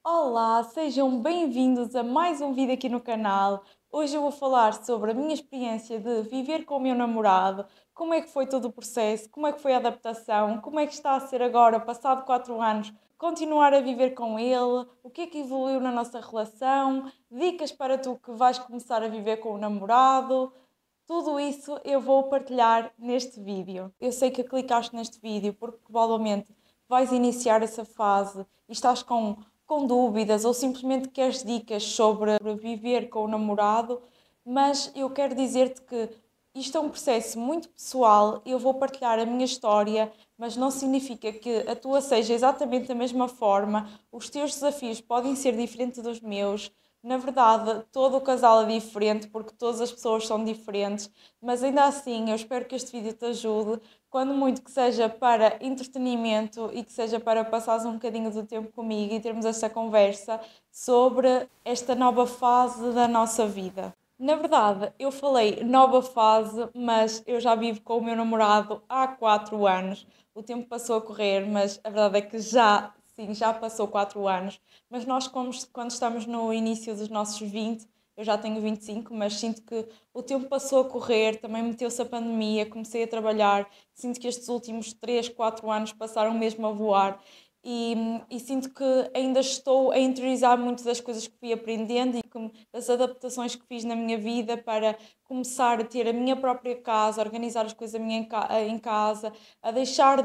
Olá, sejam bem-vindos a mais um vídeo aqui no canal. Hoje eu vou falar sobre a minha experiência de viver com o meu namorado, como é que foi todo o processo, como é que foi a adaptação, como é que está a ser agora, passado 4 anos, continuar a viver com ele, o que é que evoluiu na nossa relação, dicas para tu que vais começar a viver com o namorado. Tudo isso eu vou partilhar neste vídeo. Eu sei que clicaste neste vídeo porque provavelmente vais iniciar essa fase e estás com dúvidas ou simplesmente queres dicas sobre viver com o namorado, mas eu quero dizer-te que isto é um processo muito pessoal. Eu vou partilhar a minha história, mas não significa que a tua seja exatamente da mesma forma. Os teus desafios podem ser diferentes dos meus. Na verdade, todo o casal é diferente porque todas as pessoas são diferentes, mas ainda assim eu espero que este vídeo te ajude, quando muito que seja para entretenimento e que seja para passares um bocadinho do tempo comigo e termos esta conversa sobre esta nova fase da nossa vida. Na verdade, eu falei nova fase, mas eu já vivo com o meu namorado há 4 anos. O tempo passou a correr, mas a verdade é que já, sim, já passou 4 anos. Mas nós, quando estamos no início dos nossos 20, eu já tenho 25, mas sinto que o tempo passou a correr, também meteu-se a pandemia, comecei a trabalhar, sinto que estes últimos 3, 4 anos passaram mesmo a voar e sinto que ainda estou a interiorizar muito das coisas que fui aprendendo e das adaptações que fiz na minha vida para começar a ter a minha própria casa, a organizar as coisas em casa, a deixar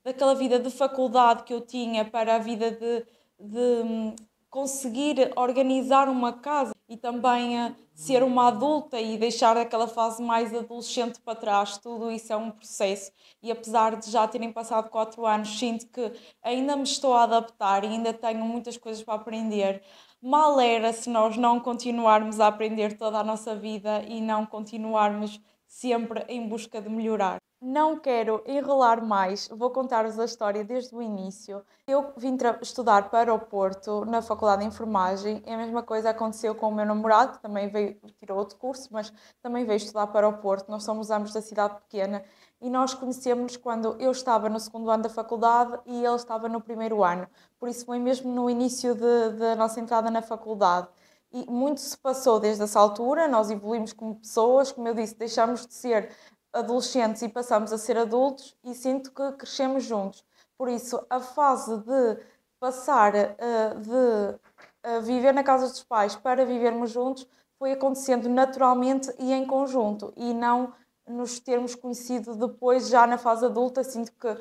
daquela vida de faculdade que eu tinha para a vida de conseguir organizar uma casa e também ser uma adulta e deixar aquela fase mais adolescente para trás. Tudo isso é um processo e apesar de já terem passado 4 anos, sinto que ainda me estou a adaptar e ainda tenho muitas coisas para aprender. Mal era se nós não continuarmos a aprender toda a nossa vida e não continuarmos sempre em busca de melhorar. Não quero enrolar mais, vou contar-vos a história desde o início. Eu vim estudar para o Porto, na Faculdade de Enfermagem, e a mesma coisa aconteceu com o meu namorado, que também veio, tirou outro curso, mas também veio estudar para o Porto. Nós somos ambos da cidade pequena e nós conhecemos quando eu estava no segundo ano da faculdade e ele estava no primeiro ano. Por isso foi mesmo no início da nossa entrada na faculdade. E muito se passou desde essa altura, nós evoluímos como pessoas, como eu disse, deixamos de ser adolescentes e passamos a ser adultos e sinto que crescemos juntos. Por isso, a fase de passar de viver na casa dos pais para vivermos juntos foi acontecendo naturalmente e em conjunto e não nos termos conhecido depois, já na fase adulta. Sinto que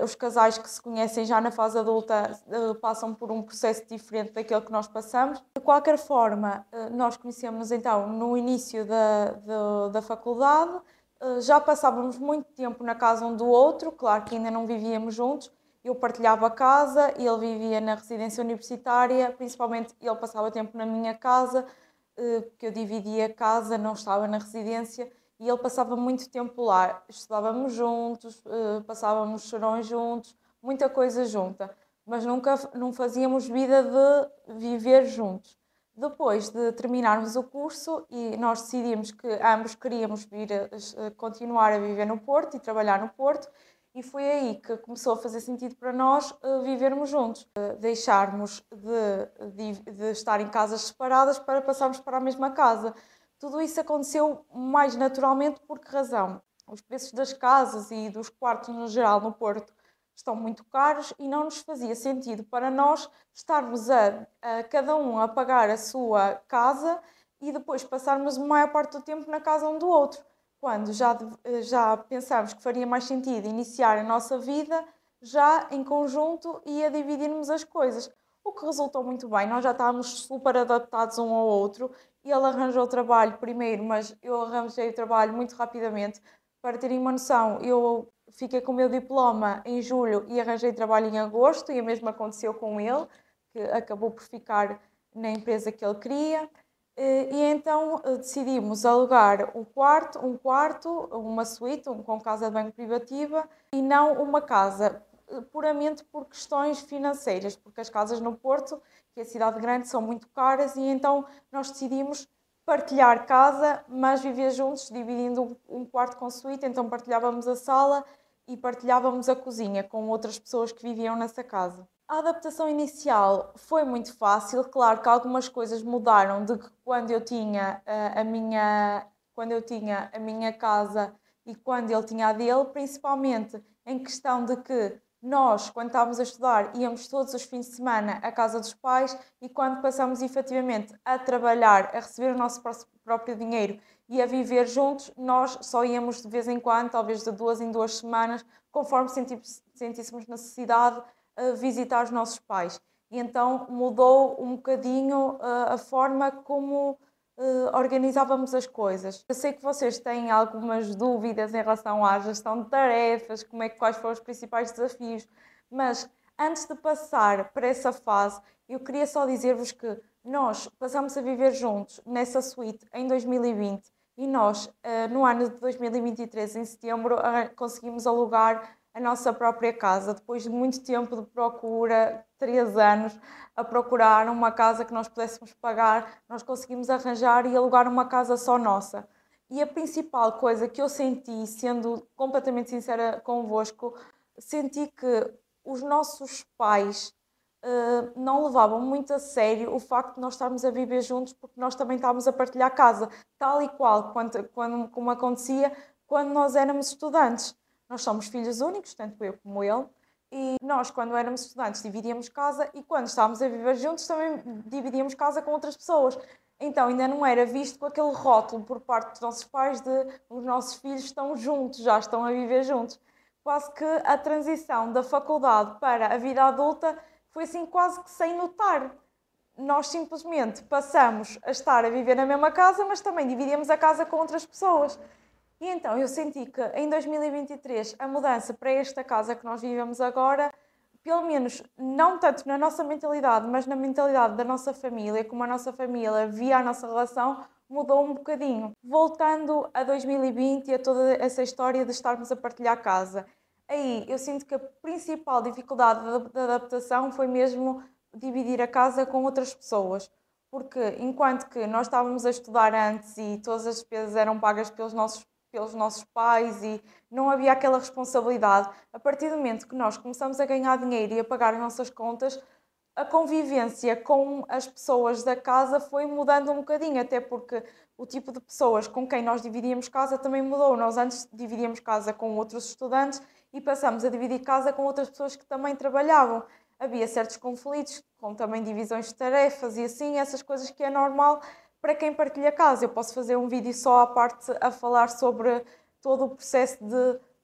os casais que se conhecem já na fase adulta passam por um processo diferente daquele que nós passamos. De qualquer forma, nós conhecemos então no início da faculdade. Já passávamos muito tempo na casa um do outro, claro que ainda não vivíamos juntos. Eu partilhava a casa, ele vivia na residência universitária, principalmente ele passava tempo na minha casa, porque eu dividia a casa, não estava na residência, e ele passava muito tempo lá. Estudávamos juntos, passávamos chorões juntos, muita coisa junta, mas nunca não fazíamos vida de viver juntos. Depois de terminarmos o curso e nós decidimos que ambos queríamos vir continuar a viver no Porto e trabalhar no Porto, e foi aí que começou a fazer sentido para nós vivermos juntos, deixarmos de estar em casas separadas para passarmos para a mesma casa. Tudo isso aconteceu mais naturalmente por que razão? Os preços das casas e dos quartos no geral no Porto estão muito caros e não nos fazia sentido para nós estarmos a cada um a pagar a sua casa e depois passarmos a maior parte do tempo na casa um do outro, quando já pensámos que faria mais sentido iniciar a nossa vida já em conjunto e a dividirmos as coisas. O que resultou muito bem, nós já estávamos super adaptados um ao outro. Ele arranjou trabalho primeiro, mas eu arranjei o trabalho muito rapidamente. Para terem uma noção, eu fiquei com o meu diploma em julho e arranjei trabalho em agosto, e o mesmo aconteceu com ele, que acabou por ficar na empresa que ele queria. E então decidimos alugar um quarto, uma suíte, com casa de banho privativa, e não uma casa, puramente por questões financeiras, porque as casas no Porto, que é a cidade grande, são muito caras, e então nós decidimos partilhar casa, mas viver juntos, dividindo um quarto com suíte. Então partilhávamos a sala e partilhávamos a cozinha com outras pessoas que viviam nessa casa. A adaptação inicial foi muito fácil, claro que algumas coisas mudaram de que quando eu tinha a minha casa e quando ele tinha a dele, principalmente em questão de que nós, quando estávamos a estudar, íamos todos os fins de semana à casa dos pais e quando passamos efetivamente a trabalhar, a receber o nosso próprio dinheiro e a viver juntos, nós só íamos de vez em quando, talvez de 2 em 2 semanas, conforme sentíssemos necessidade visitar os nossos pais. E então mudou um bocadinho a forma como organizávamos as coisas. Eu sei que vocês têm algumas dúvidas em relação à gestão de tarefas, quais foram os principais desafios, mas antes de passar para essa fase, eu queria só dizer-vos que nós passamos a viver juntos nessa suíte em 2020 e nós, no ano de 2023, em setembro, conseguimos alugar a nossa própria casa, depois de muito tempo de procura, 3 anos, a procurar uma casa que nós pudéssemos pagar, nós conseguimos arranjar e alugar uma casa só nossa. E a principal coisa que eu senti, sendo completamente sincera convosco, senti que os nossos pais não levavam muito a sério o facto de nós estarmos a viver juntos, porque nós também estávamos a partilhar casa, tal e qual como acontecia quando nós éramos estudantes. Nós somos filhos únicos, tanto eu como ele, e nós, quando éramos estudantes, dividíamos casa e quando estávamos a viver juntos também dividíamos casa com outras pessoas. Então ainda não era visto com aquele rótulo por parte dos nossos pais de os nossos filhos estão juntos, já estão a viver juntos. Quase que a transição da faculdade para a vida adulta foi assim quase que sem notar. Nós simplesmente passamos a estar a viver na mesma casa, mas também dividíamos a casa com outras pessoas. E então eu senti que em 2023 a mudança para esta casa que nós vivemos agora, pelo menos não tanto na nossa mentalidade, mas na mentalidade da nossa família, como a nossa família via a nossa relação, mudou um bocadinho. Voltando a 2020 e a toda essa história de estarmos a partilhar casa, aí eu sinto que a principal dificuldade da adaptação foi mesmo dividir a casa com outras pessoas. Porque enquanto que nós estávamos a estudar antes e todas as despesas eram pagas pelos nossos pais e não havia aquela responsabilidade, a partir do momento que nós começamos a ganhar dinheiro e a pagar as nossas contas, a convivência com as pessoas da casa foi mudando um bocadinho, até porque o tipo de pessoas com quem nós dividíamos casa também mudou. Nós antes dividíamos casa com outros estudantes e passamos a dividir casa com outras pessoas que também trabalhavam. Havia certos conflitos, com também divisões de tarefas e assim, essas coisas que é normal para quem partilha casa. Eu posso fazer um vídeo só à parte a falar sobre todo o processo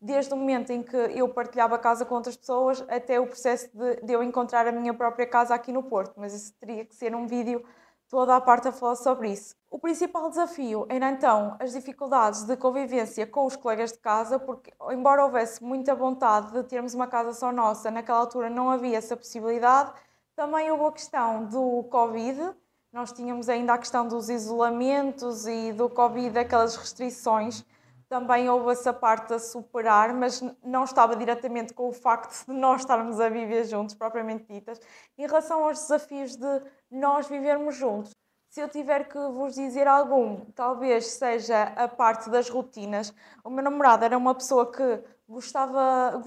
desde o momento em que eu partilhava casa com outras pessoas até o processo de eu encontrar a minha própria casa aqui no Porto, mas isso teria que ser um vídeo toda a parte a falar sobre isso. O principal desafio era então as dificuldades de convivência com os colegas de casa, porque embora houvesse muita vontade de termos uma casa só nossa, naquela altura não havia essa possibilidade. Também houve a questão do Covid, nós tínhamos ainda a questão dos isolamentos e do Covid, aquelas restrições. Também houve essa parte a superar, mas não estava diretamente com o facto de nós estarmos a viver juntos, propriamente ditas. Em relação aos desafios de nós vivermos juntos, se eu tiver que vos dizer algum, talvez seja a parte das rotinas. O meu namorado era uma pessoa que gostava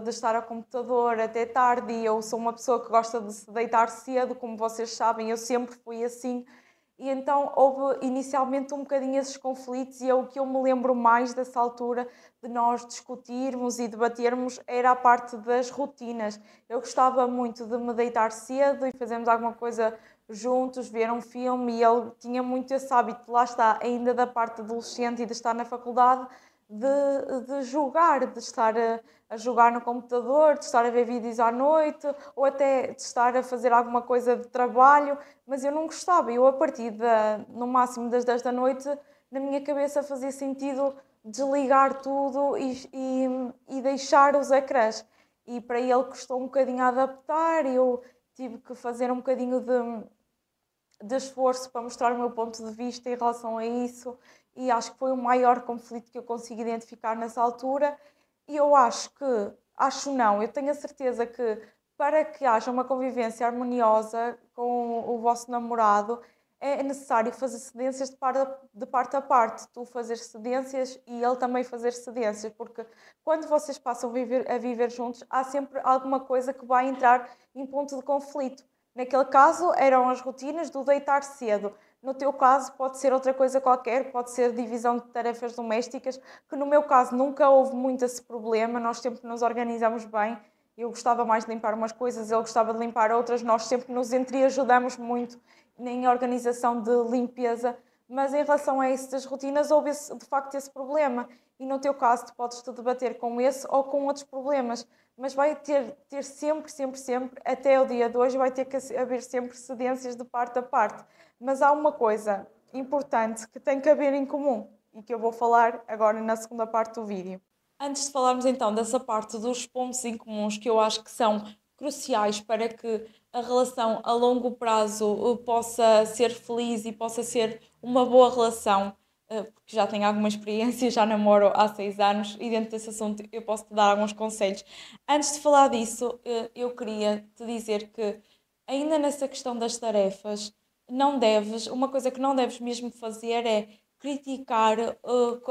de estar ao computador até tarde e eu sou uma pessoa que gosta de se deitar cedo, como vocês sabem, eu sempre fui assim. E então houve inicialmente um bocadinho esses conflitos e o que eu me lembro mais dessa altura de nós discutirmos e debatermos era a parte das rotinas. Eu gostava muito de me deitar cedo e fazermos alguma coisa juntos, ver um filme e ele tinha muito esse hábito, lá está, ainda da parte adolescente e de estar na faculdade, de jogar, de estar a jogar no computador, de estar a ver vídeos à noite ou até de estar a fazer alguma coisa de trabalho, mas eu não gostava. Eu, a partir no máximo das 10 da noite, na minha cabeça fazia sentido desligar tudo e deixar os ecrãs. E para ele custou um bocadinho a adaptar, eu tive que fazer um bocadinho de esforço para mostrar o meu ponto de vista em relação a isso e acho que foi o maior conflito que eu consegui identificar nessa altura e eu acho não, eu tenho a certeza que para que haja uma convivência harmoniosa com o vosso namorado é necessário fazer cedências de parte a parte, tu fazer cedências e ele também fazer cedências, porque quando vocês passam a viver juntos, há sempre alguma coisa que vai entrar em ponto de conflito. Naquele caso, eram as rotinas do deitar cedo. No teu caso, pode ser outra coisa qualquer, pode ser divisão de tarefas domésticas, que no meu caso nunca houve muito esse problema, nós sempre nos organizamos bem. Eu gostava mais de limpar umas coisas, ele gostava de limpar outras, nós sempre nos entreajudamos muito em organização de limpeza, mas em relação a essas rotinas houve de facto esse problema. E no teu caso, tu podes te debater com esse ou com outros problemas, mas vai ter sempre, sempre, sempre, até o dia de hoje, vai ter que haver sempre cedências de parte a parte. Mas há uma coisa importante que tem que haver em comum e que eu vou falar agora na segunda parte do vídeo. Antes de falarmos então dessa parte dos pontos em comuns que eu acho que são cruciais para que a relação a longo prazo possa ser feliz e possa ser uma boa relação, porque já tenho alguma experiência, já namoro há 6 anos e dentro desse assunto eu posso te dar alguns conselhos. Antes de falar disso, eu queria te dizer que ainda nessa questão das tarefas, uma coisa que não deves mesmo fazer é criticar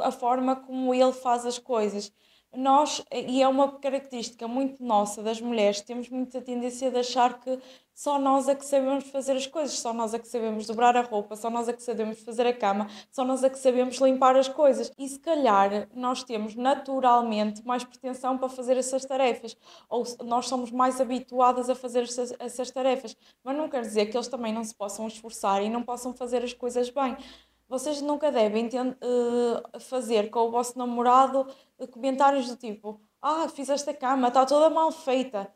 a forma como ele faz as coisas. Nós, e é uma característica muito nossa das mulheres, temos muita tendência de achar que só nós é que sabemos fazer as coisas, só nós é que sabemos dobrar a roupa, só nós é que sabemos fazer a cama, só nós é que sabemos limpar as coisas. E se calhar nós temos naturalmente mais pretensão para fazer essas tarefas, ou nós somos mais habituadas a fazer essas tarefas, mas não quer dizer que eles também não se possam esforçar e não possam fazer as coisas bem. Vocês nunca devem fazer com o vosso namorado comentários do tipo: fiz esta cama, está toda mal feita.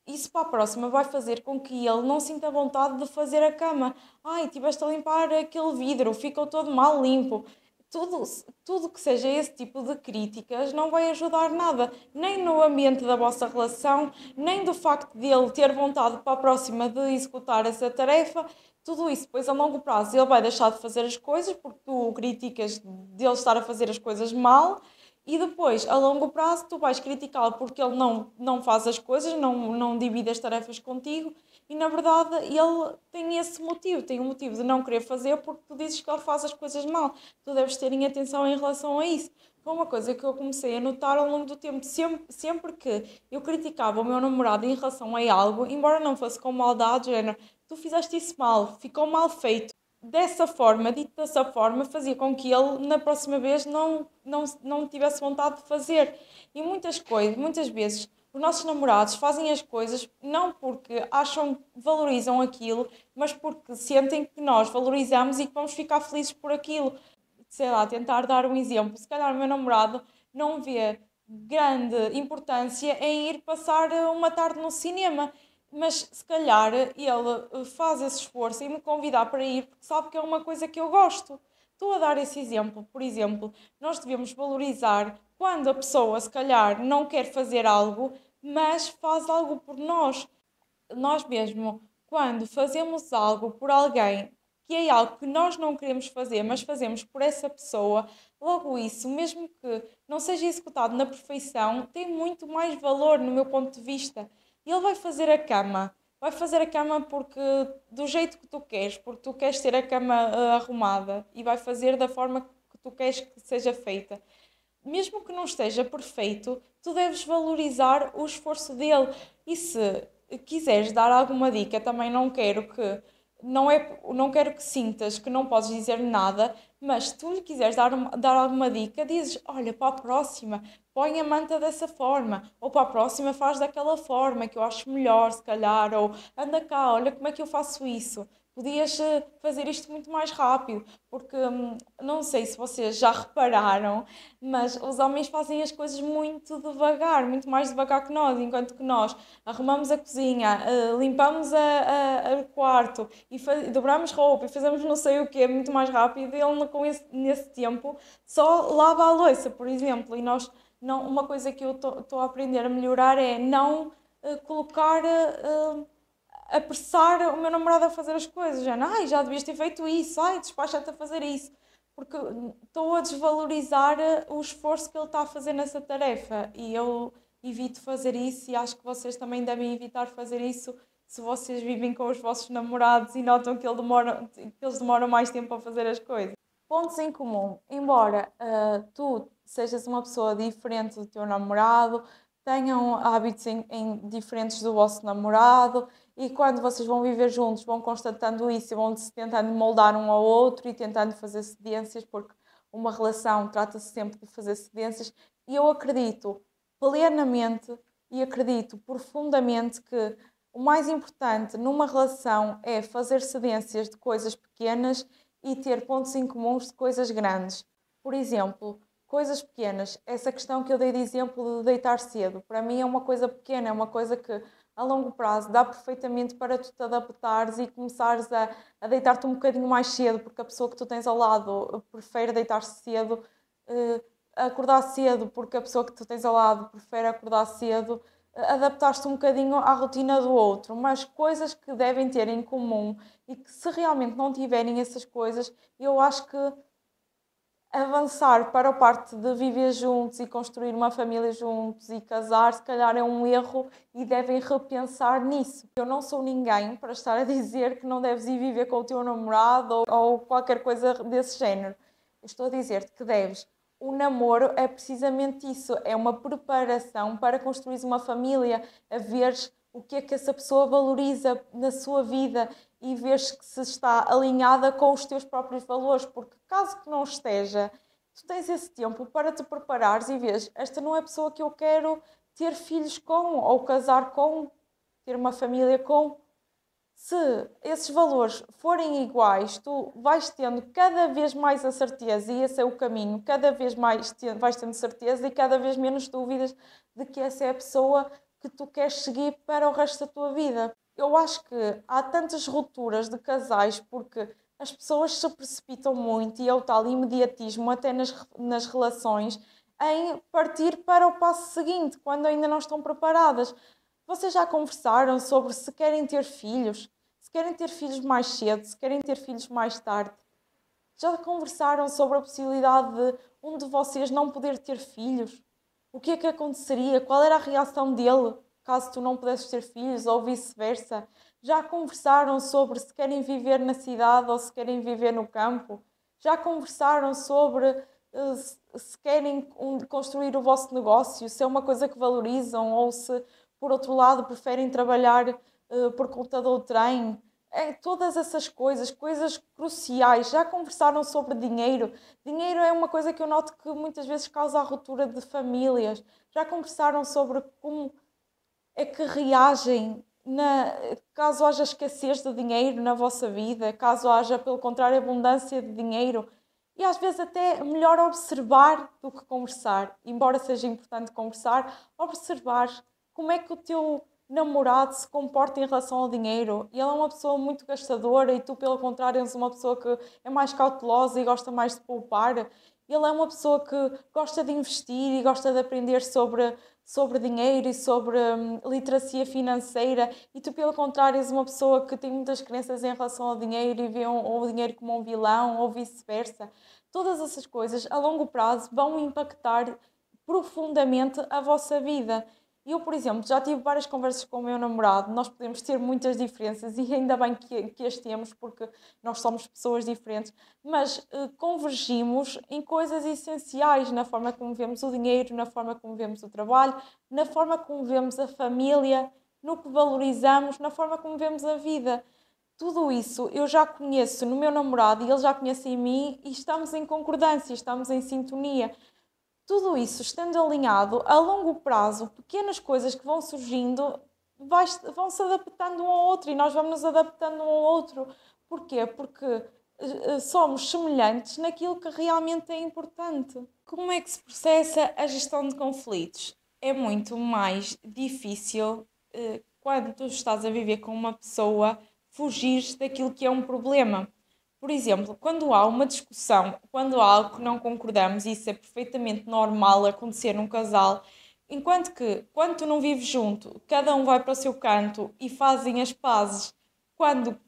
Isso para a próxima vai fazer com que ele não sinta vontade de fazer a cama. Tiveste a limpar aquele vidro, ficou todo mal limpo. Tudo, tudo que seja esse tipo de críticas não vai ajudar nada, nem no ambiente da vossa relação, nem do facto de ele ter vontade para a próxima de executar essa tarefa. Tudo isso, depois a longo prazo, ele vai deixar de fazer as coisas porque tu o criticas dele estar a fazer as coisas mal e depois, a longo prazo, tu vais criticá-lo porque ele não faz as coisas, não divide as tarefas contigo e, na verdade, ele tem esse motivo, tem um motivo de não querer fazer porque tu dizes que ele faz as coisas mal. Tu deves ter em atenção em relação a isso. Foi uma coisa que eu comecei a notar ao longo do tempo, sempre que eu criticava o meu namorado em relação a algo, embora não fosse com maldade, género, tu fizeste isso mal, ficou mal feito. Dessa forma, dito dessa forma, fazia com que ele, na próxima vez, não tivesse vontade de fazer. E muitas vezes, os nossos namorados fazem as coisas não porque valorizam aquilo, mas porque sentem que nós valorizamos e que vamos ficar felizes por aquilo. Sei lá, tentar dar um exemplo. Se calhar o meu namorado não vê grande importância em ir passar uma tarde no cinema, mas se calhar ele faz esse esforço em me convidar para ir porque sabe que é uma coisa que eu gosto. Estou a dar esse exemplo. Por exemplo, nós devemos valorizar quando a pessoa, se calhar, não quer fazer algo, mas faz algo por nós. Nós mesmo, quando fazemos algo por alguém que é algo que nós não queremos fazer, mas fazemos por essa pessoa, logo isso, mesmo que não seja executado na perfeição, tem muito mais valor no meu ponto de vista. E ele vai fazer a cama porque do jeito que tu queres, porque tu queres ter a cama arrumada e vai fazer da forma que tu queres que seja feita. Mesmo que não esteja perfeito, tu deves valorizar o esforço dele. E se quiseres dar alguma dica, também não quero que sintas que não podes dizer nada, mas se tu lhe quiseres dar alguma dica, dizes, olha, para a próxima, põe a manta dessa forma, ou para a próxima faz daquela forma, que eu acho melhor, se calhar, ou anda cá, olha como é que eu faço isso. Podias fazer isto muito mais rápido, porque não sei se vocês já repararam, mas os homens fazem as coisas muito devagar, muito mais devagar que nós, enquanto que nós arrumamos a cozinha, limpamos o quarto e dobramos roupa e fazemos não sei o quê muito mais rápido, e ele nesse tempo só lava a louça, por exemplo, e nós não, uma coisa que eu estou a aprender a melhorar é não colocar apressar o meu namorado a fazer as coisas, já devias ter feito isso, despacha-te a fazer isso, porque estou a desvalorizar o esforço que ele está a fazer nessa tarefa e eu evito fazer isso e acho que vocês também devem evitar fazer isso se vocês vivem com os vossos namorados e notam que eles demoram mais tempo a fazer as coisas. Pontos em comum. Embora tu sejas uma pessoa diferente do teu namorado, tenham hábitos diferentes do vosso namorado e quando vocês vão viver juntos vão constatando isso e vão se tentando moldar um ao outro e tentando fazer cedências, porque uma relação trata-se sempre de fazer cedências. E eu acredito plenamente e acredito profundamente que o mais importante numa relação é fazer cedências de coisas pequenas e ter pontos em comuns de coisas grandes. Por exemplo, coisas pequenas. Essa questão que eu dei de exemplo de deitar cedo, para mim é uma coisa pequena, é uma coisa que a longo prazo dá perfeitamente para tu te adaptares e começares a deitar-te um bocadinho mais cedo, porque a pessoa que tu tens ao lado prefere deitar-se cedo, acordar cedo, porque a pessoa que tu tens ao lado prefere acordar cedo, adaptar-te um bocadinho à rotina do outro, mas coisas que devem ter em comum e que se realmente não tiverem essas coisas, eu acho que avançar para a parte de viver juntos e construir uma família juntos e casar, se calhar é um erro e devem repensar nisso. Eu não sou ninguém para estar a dizer que não deves ir viver com o teu namorado ou qualquer coisa desse género. Eu estou a dizer-te que deves. O namoro é precisamente isso, é uma preparação para construir uma família, a veres o que é que essa pessoa valoriza na sua vida e veres que se está alinhada com os teus próprios valores, porque caso que não esteja, tu tens esse tempo para te preparares e vês, esta não é a pessoa que eu quero ter filhos com, ou casar com, ter uma família com. Se esses valores forem iguais, tu vais tendo cada vez mais a certeza, e esse é o caminho, cada vez mais vais tendo certeza e cada vez menos dúvidas de que essa é a pessoa que tu queres seguir para o resto da tua vida. Eu acho que há tantas rupturas de casais porque as pessoas se precipitam muito e é o tal imediatismo até nas relações em partir para o passo seguinte, quando ainda não estão preparadas. Vocês já conversaram sobre se querem ter filhos? Se querem ter filhos mais cedo? Se querem ter filhos mais tarde? Já conversaram sobre a possibilidade de um de vocês não poder ter filhos? O que é que aconteceria? Qual era a reação dele caso tu não pudesses ter filhos ou vice-versa? Já conversaram sobre se querem viver na cidade ou se querem viver no campo? Já conversaram sobre se querem construir o vosso negócio, se é uma coisa que valorizam ou se, por outro lado, preferem trabalhar por conta do trem? Todas essas coisas, coisas cruciais. Já conversaram sobre dinheiro? Dinheiro é uma coisa que eu noto que muitas vezes causa a ruptura de famílias. Já conversaram sobre como é que reagem caso haja escassez de dinheiro na vossa vida, caso haja, pelo contrário, abundância de dinheiro? E às vezes até é melhor observar do que conversar. Embora seja importante conversar, observar como é que o teu namorado se comporta em relação ao dinheiro. E ele é uma pessoa muito gastadora e tu, pelo contrário, és uma pessoa que é mais cautelosa e gosta mais de poupar. Ele é uma pessoa que gosta de investir e gosta de aprender sobre dinheiro e sobre literacia financeira, e tu, pelo contrário, és uma pessoa que tem muitas crenças em relação ao dinheiro e vê o dinheiro como um vilão ou vice-versa. Todas essas coisas, a longo prazo, vão impactar profundamente a vossa vida. Eu, por exemplo, já tive várias conversas com o meu namorado, nós podemos ter muitas diferenças e ainda bem que as temos, porque nós somos pessoas diferentes, mas convergimos em coisas essenciais, na forma como vemos o dinheiro, na forma como vemos o trabalho, na forma como vemos a família, no que valorizamos, na forma como vemos a vida. Tudo isso eu já conheço no meu namorado e ele já conhece em mim e estamos em concordância, estamos em sintonia. Tudo isso estando alinhado, a longo prazo, pequenas coisas que vão surgindo vão se adaptando um ao outro e nós vamos nos adaptando um ao outro. Porquê? Porque somos semelhantes naquilo que realmente é importante. Como é que se processa a gestão de conflitos? É muito mais difícil quando tu estás a viver com uma pessoa fugir daquilo que é um problema. Por exemplo, quando há uma discussão, quando há algo que não concordamos, e isso é perfeitamente normal acontecer num casal, enquanto que, quando tu não vives junto, cada um vai para o seu canto e fazem as pazes quando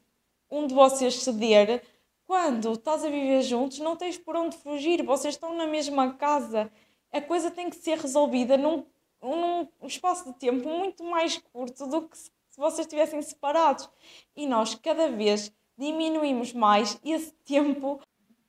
um de vocês ceder, quando estás a viver juntos, não tens por onde fugir, vocês estão na mesma casa. A coisa tem que ser resolvida num espaço de tempo muito mais curto do que se vocês estivessem separados. E nós cada vez diminuímos mais esse tempo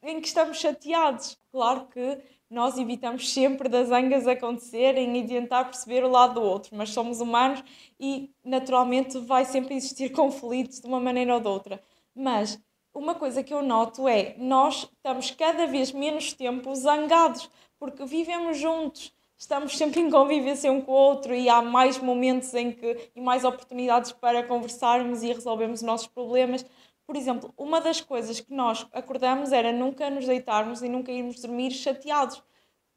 em que estamos chateados. Claro que nós evitamos sempre das zangas acontecerem e tentar perceber o lado do outro, mas somos humanos e naturalmente vai sempre existir conflitos de uma maneira ou de outra. Mas uma coisa que eu noto é, nós estamos cada vez menos tempo zangados, porque vivemos juntos, estamos sempre em convivência um com o outro e há mais momentos e mais oportunidades para conversarmos e resolvermos os nossos problemas. Por exemplo, uma das coisas que nós acordamos era nunca nos deitarmos e nunca irmos dormir chateados,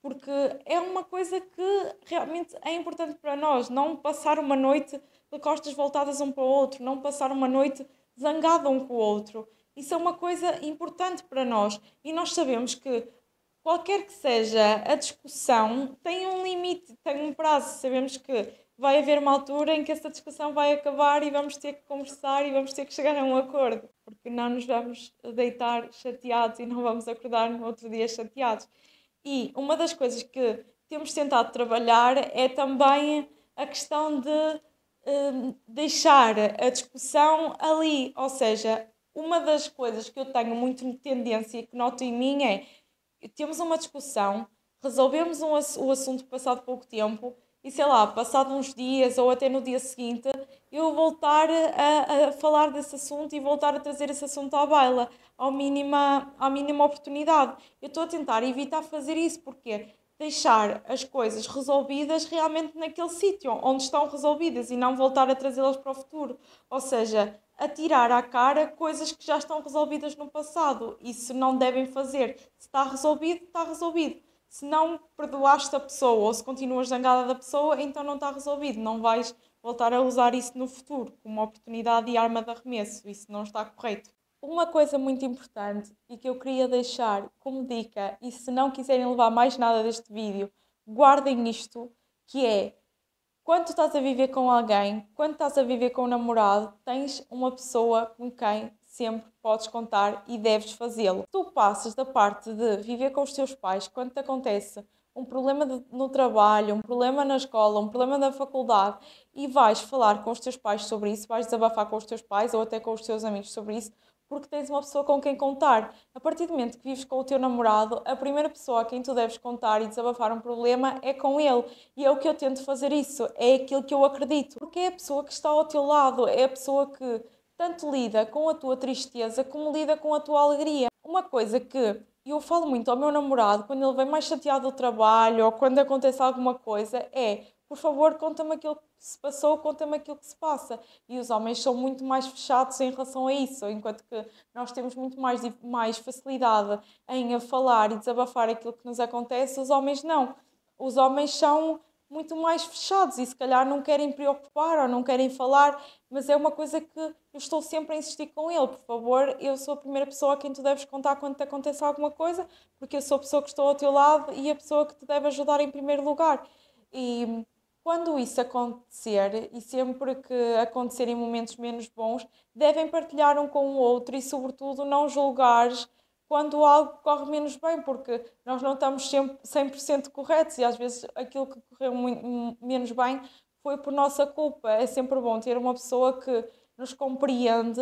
porque é uma coisa que realmente é importante para nós, não passar uma noite de costas voltadas um para o outro, não passar uma noite zangado um com o outro. Isso é uma coisa importante para nós e nós sabemos que qualquer que seja a discussão tem um limite, tem um prazo. Sabemos que vai haver uma altura em que essa discussão vai acabar e vamos ter que conversar e vamos ter que chegar a um acordo, porque não nos vamos deitar chateados e não vamos acordar no outro dia chateados. E uma das coisas que temos tentado trabalhar é também a questão de deixar a discussão ali. Ou seja, uma das coisas que eu tenho muito tendência e que noto em mim é temos uma discussão, resolvemos o assunto passado pouco tempo e sei lá, passado uns dias ou até no dia seguinte, eu voltar a falar desse assunto e voltar a trazer esse assunto à baila, à mínima oportunidade. Eu estou a tentar evitar fazer isso, porque deixar as coisas resolvidas realmente naquele sítio onde estão resolvidas e não voltar a trazê-las para o futuro. Ou seja, a tirar à cara coisas que já estão resolvidas no passado. Isso não devem fazer. Se está resolvido, está resolvido. Se não perdoaste a pessoa ou se continuas zangada da pessoa, então não está resolvido. Não vais voltar a usar isso no futuro como oportunidade e arma de arremesso. Isso não está correto. Uma coisa muito importante e que eu queria deixar como dica, e se não quiserem levar mais nada deste vídeo, guardem isto, que é, quando tu estás a viver com alguém, quando estás a viver com um namorado, tens uma pessoa com quem sempre podes contar e deves fazê-lo. Tu passas da parte de viver com os teus pais, quando te acontece um problema no trabalho, um problema na escola, um problema na faculdade, e vais falar com os teus pais sobre isso, vais desabafar com os teus pais ou até com os teus amigos sobre isso, porque tens uma pessoa com quem contar. A partir do momento que vives com o teu namorado, a primeira pessoa a quem tu deves contar e desabafar um problema é com ele. E é o que eu tento fazer isso, é aquilo que eu acredito. Porque é a pessoa que está ao teu lado, é a pessoa que tanto lida com a tua tristeza como lida com a tua alegria. Uma coisa que eu falo muito ao meu namorado, quando ele vem mais chateado do trabalho ou quando acontece alguma coisa, é: por favor, conta-me aquilo que se passou, conta-me aquilo que se passa. E os homens são muito mais fechados em relação a isso, enquanto que nós temos muito mais facilidade em falar e desabafar aquilo que nos acontece, os homens não. Os homens são muito mais fechados e se calhar não querem preocupar ou não querem falar, mas é uma coisa que eu estou sempre a insistir com ele: por favor, eu sou a primeira pessoa a quem tu deves contar quando te acontece alguma coisa, porque eu sou a pessoa que estou ao teu lado e a pessoa que te deve ajudar em primeiro lugar. E quando isso acontecer, e sempre que acontecer em momentos menos bons, devem partilhar um com o outro e, sobretudo, não julgares quando algo corre menos bem, porque nós não estamos sempre 100% corretos e às vezes aquilo que correu menos bem foi por nossa culpa. É sempre bom ter uma pessoa que nos compreende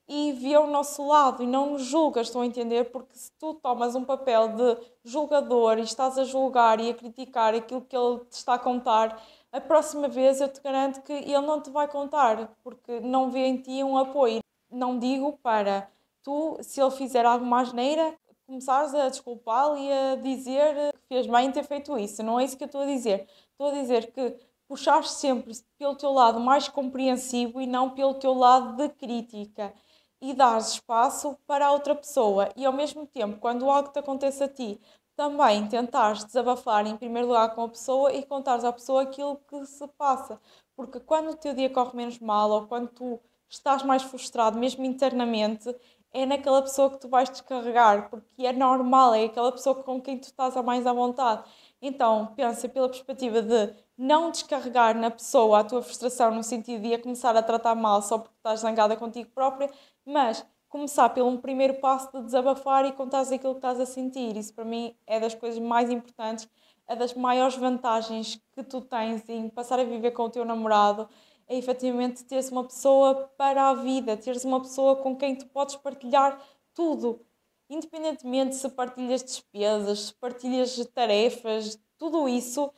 e vê o nosso lado e não nos julga, estão a entender? Porque se tu tomas um papel de julgador e estás a julgar e a criticar aquilo que ele te está a contar, a próxima vez eu te garanto que ele não te vai contar, porque não vê em ti um apoio. Não digo para tu, se ele fizer alguma asneira, começares a desculpá-lo e a dizer que fez bem em ter feito isso. Não é isso que eu estou a dizer. Estou a dizer que puxares sempre pelo teu lado mais compreensivo e não pelo teu lado de crítica, e dares espaço para a outra pessoa. E ao mesmo tempo, quando algo te acontece a ti, também tentares desabafar em primeiro lugar com a pessoa e contares à pessoa aquilo que se passa. Porque quando o teu dia corre menos mal ou quando tu estás mais frustrado, mesmo internamente, é naquela pessoa que tu vais descarregar, porque é normal, é aquela pessoa com quem tu estás a mais à vontade. Então, pensa pela perspectiva de não descarregar na pessoa a tua frustração no sentido de a começar a tratar mal só porque estás zangada contigo própria, mas começar pelo um primeiro passo de desabafar e contares aquilo que estás a sentir. Isso para mim é das coisas mais importantes, é das maiores vantagens que tu tens em passar a viver com o teu namorado. é efetivamente teres uma pessoa para a vida, teres uma pessoa com quem tu podes partilhar tudo, independentemente se partilhas despesas, se partilhas tarefas, tudo isso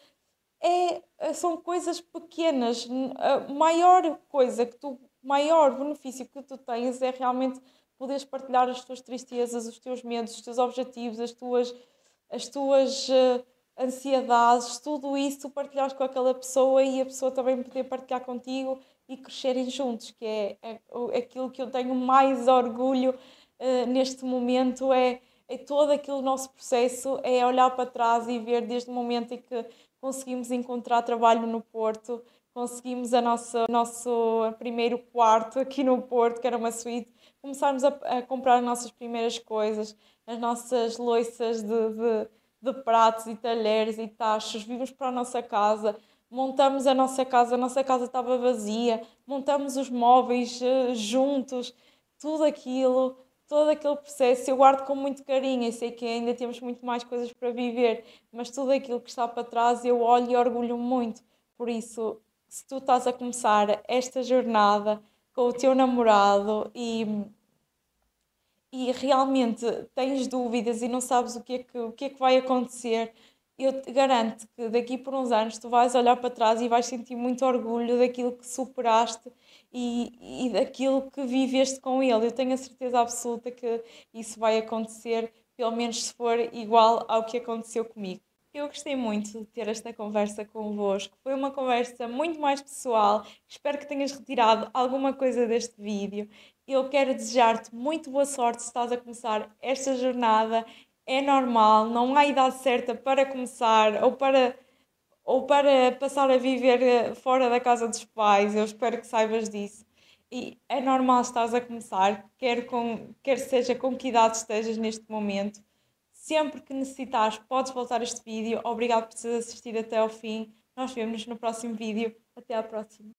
são coisas pequenas. A maior coisa que tu, maior benefício que tu tens é realmente poderes partilhar as tuas tristezas, os teus medos, os teus objetivos, as tuas ansiedades, tudo isso partilhares com aquela pessoa e a pessoa também poder partilhar contigo e crescerem juntos, que é aquilo que eu tenho mais orgulho neste momento, é todo aquele nosso processo, é olhar para trás e ver desde o momento em que conseguimos encontrar trabalho no Porto, conseguimos o nosso primeiro quarto aqui no Porto, que era uma suíte, começarmos a comprar as nossas primeiras coisas, as nossas louças de pratos e talheres e tachos, vimos para a nossa casa, montamos a nossa casa estava vazia, montamos os móveis juntos, tudo aquilo, todo aquele processo eu guardo com muito carinho. Eu sei que ainda temos muito mais coisas para viver, mas tudo aquilo que está para trás eu olho e orgulho muito. Por isso, se tu estás a começar esta jornada com o teu namorado e realmente tens dúvidas e não sabes o que é que vai acontecer, eu te garanto que daqui por uns anos tu vais olhar para trás e vais sentir muito orgulho daquilo que superaste e daquilo que viveste com ele. Eu tenho a certeza absoluta que isso vai acontecer, pelo menos se for igual ao que aconteceu comigo. Eu gostei muito de ter esta conversa convosco. Foi uma conversa muito mais pessoal. Espero que tenhas retirado alguma coisa deste vídeo. Eu quero desejar-te muito boa sorte se estás a começar esta jornada. É normal, não há idade certa para começar ou para passar a viver fora da casa dos pais. Eu espero que saibas disso. E é normal estás a começar, quer seja com que idade estejas neste momento. Sempre que necessitares, podes voltar a este vídeo. Obrigado por teres assistido até ao fim. Nós vemos no próximo vídeo. Até à próxima.